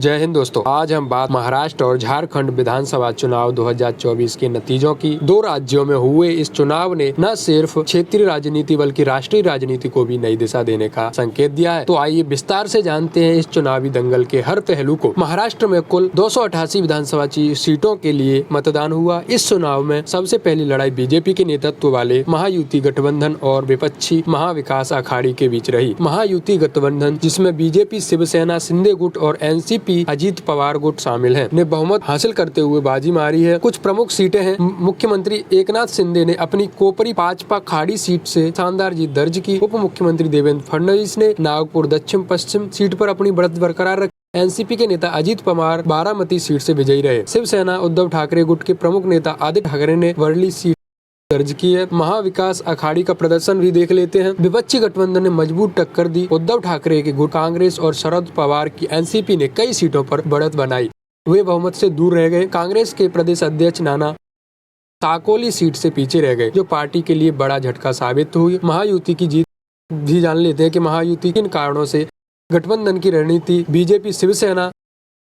जय हिंद दोस्तों, आज हम बात महाराष्ट्र और झारखंड विधानसभा चुनाव 2024 के नतीजों की। दो राज्यों में हुए इस चुनाव ने न सिर्फ क्षेत्रीय राजनीति बल्कि राष्ट्रीय राजनीति को भी नई दिशा देने का संकेत दिया है। तो आइए विस्तार से जानते हैं इस चुनावी दंगल के हर पहलू को। महाराष्ट्र में कुल 288 विधानसभा सीटों के लिए मतदान हुआ। इस चुनाव में सबसे पहली लड़ाई बीजेपी के नेतृत्व वाले महायुति गठबंधन और विपक्षी महाविकास अखाड़ी के बीच रही। महायुति गठबंधन, जिसमें बीजेपी, शिवसेना, शिंदे गुट और एनसीपी अजीत पवार गुट शामिल हैं, ने बहुमत हासिल करते हुए बाजी मारी है। कुछ प्रमुख सीटें हैं। मुख्यमंत्री एकनाथ शिंदे ने अपनी कोपरी भाजपा खाड़ी सीट से शानदार जीत दर्ज की। उप मुख्यमंत्री देवेंद्र फडणवीस ने नागपुर दक्षिण पश्चिम सीट पर अपनी बढ़त बरकरार रखी। एनसीपी के नेता अजीत पवार बारामती सीट से विजयी रहे। शिवसेना उद्धव ठाकरे गुट के प्रमुख नेता आदित्य ठाकरे ने वर्ली सीट दर्ज की है। महाविकास अखाड़ी का प्रदर्शन भी देख लेते हैं। विपक्षी गठबंधन ने मजबूत टक्कर दी। उद्धव ठाकरे के गुट कांग्रेस और शरद पवार की एनसीपी ने कई सीटों पर बढ़त बनाई। वे बहुमत से दूर रह गए। कांग्रेस के प्रदेश अध्यक्ष नाना साकोली सीट से पीछे रह गए, जो पार्टी के लिए बड़ा झटका साबित हुई। महायुति की जीत भी जान लेते हैं कि महायुति किन कारणों से। गठबंधन की रणनीति, बीजेपी, शिवसेना,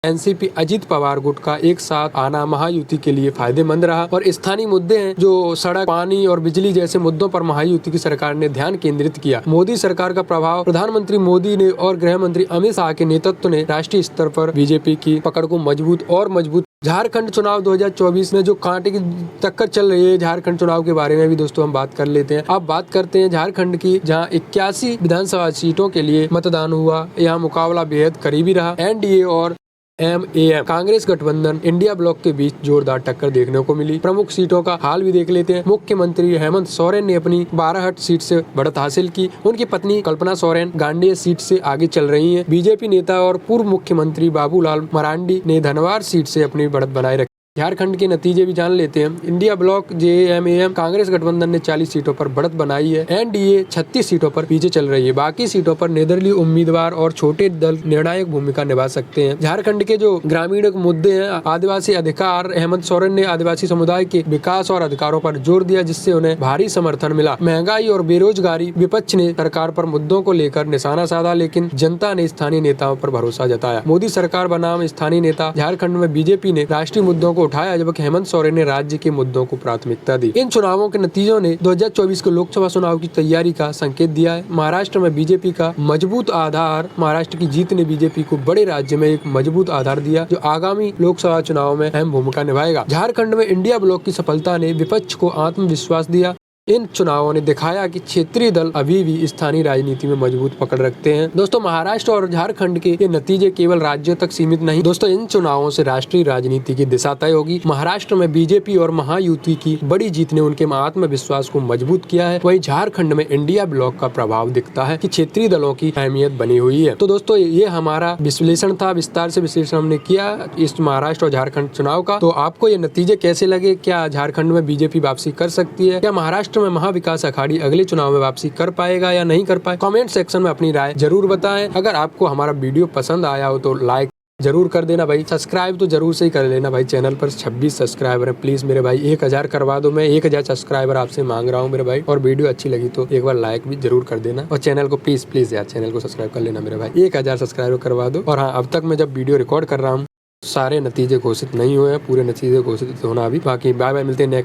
एनसीपी, अजीत पवार गुट का एक साथ आना महायुति के लिए फायदेमंद रहा। और स्थानीय मुद्दे हैं, जो सड़क, पानी और बिजली जैसे मुद्दों पर महायुति की सरकार ने ध्यान केंद्रित किया। मोदी सरकार का प्रभाव, प्रधानमंत्री मोदी ने और गृह मंत्री अमित शाह के नेतृत्व ने राष्ट्रीय स्तर पर बीजेपी की पकड़ को मजबूत। झारखंड चुनाव 2024 में जो कांटे की टक्कर चल रही है, झारखंड चुनाव के बारे में भी दोस्तों हम बात कर लेते हैं। अब बात करते हैं झारखंड की, जहां 81 विधानसभा सीटों के लिए मतदान हुआ। यहाँ मुकाबला बेहद करीबी रहा। एनडीए और एमएएम कांग्रेस गठबंधन इंडिया ब्लॉक के बीच जोरदार टक्कर देखने को मिली। प्रमुख सीटों का हाल भी देख लेते हैं। मुख्यमंत्री हेमंत सोरेन ने अपनी बाराहट सीट से बढ़त हासिल की। उनकी पत्नी कल्पना सोरेन गांडेय सीट से आगे चल रही हैं। बीजेपी नेता और पूर्व मुख्यमंत्री बाबूलाल मरांडी ने धनवार सीट से अपनी बढ़त बनाए रखी। झारखंड के नतीजे भी जान लेते हैं। इंडिया ब्लॉक जेएमएम कांग्रेस गठबंधन ने 40 सीटों पर बढ़त बनाई है। एनडीए 36 सीटों पर पीछे चल रही है। बाकी सीटों पर निर्दलीय उम्मीदवार और छोटे दल निर्णायक भूमिका निभा सकते हैं। झारखंड के जो ग्रामीण मुद्दे हैं, आदिवासी अधिकार, हेमंत सोरेन ने आदिवासी समुदाय के विकास और अधिकारों पर जोर दिया, जिससे उन्हें भारी समर्थन मिला। महंगाई और बेरोजगारी, विपक्ष ने सरकार पर मुद्दों को लेकर निशाना साधा, लेकिन जनता ने स्थानीय नेताओं पर भरोसा जताया। मोदी सरकार बनाम स्थानीय नेता, झारखंड में बीजेपी ने राष्ट्रीय मुद्दों को उठाया, जबकि हेमंत सोरेन ने राज्य के मुद्दों को प्राथमिकता दी। इन चुनावों के नतीजों ने 2024 के लोकसभा चुनाव की तैयारी का संकेत दिया है। महाराष्ट्र में बीजेपी का मजबूत आधार, महाराष्ट्र की जीत ने बीजेपी को बड़े राज्य में एक मजबूत आधार दिया, जो आगामी लोकसभा चुनाव में अहम भूमिका निभाएगा। झारखंड में इंडिया ब्लॉक की सफलता ने विपक्ष को आत्मविश्वास दिया। इन चुनावों ने दिखाया कि क्षेत्रीय दल अभी भी स्थानीय राजनीति में मजबूत पकड़ रखते हैं। दोस्तों, महाराष्ट्र और झारखंड के ये नतीजे केवल राज्यों तक सीमित नहीं। दोस्तों, इन चुनावों से राष्ट्रीय राजनीति की दिशा तय होगी। महाराष्ट्र में बीजेपी और महायुति की बड़ी जीत ने उनके आत्मविश्वास को मजबूत किया है। वहीं झारखंड में इंडिया ब्लॉक का प्रभाव दिखता है कि क्षेत्रीय दलों की अहमियत बनी हुई है। तो दोस्तों, ये हमारा विश्लेषण था। विस्तार से विश्लेषण हमने किया इस महाराष्ट्र और झारखंड चुनाव का। तो आपको ये नतीजे कैसे लगे? क्या झारखंड में बीजेपी वापसी कर सकती है? क्या महाराष्ट्र में महाविकास अखाड़ी अगले चुनाव में वापसी कर पाएगा या नहीं कर पाए? कमेंट सेक्शन में अपनी राय जरूर बताएं। अगर आपको हमारा वीडियो पसंद आया हो तो लाइक जरूर कर देना भाई। सब्सक्राइब तो जरूर से ही कर लेना भाई। चैनल पर 26 सब्सक्राइबर है, प्लीज मेरे भाई 1000 करवा दो। मैं 1000 सब्सक्राइबर आपसे मांग रहा हूँ मेरे भाई। और वीडियो अच्छी लगी तो एक बार लाइक भी जरूर कर देना। और चैनल को प्लीज यार, चैनल को सब्सक्राइब कर लेना मेरे भाई। 1000 सब्सक्राइबर करवा दो। और हाँ, अब तक मैं जब वीडियो रिकॉर्ड कर रहा हूँ, सारे नतीजे घोषित नहीं हुए हैं। पूरे नतीजे घोषित होना अभी बाकी। बाय बाय, मिलते हैं नेक्स्ट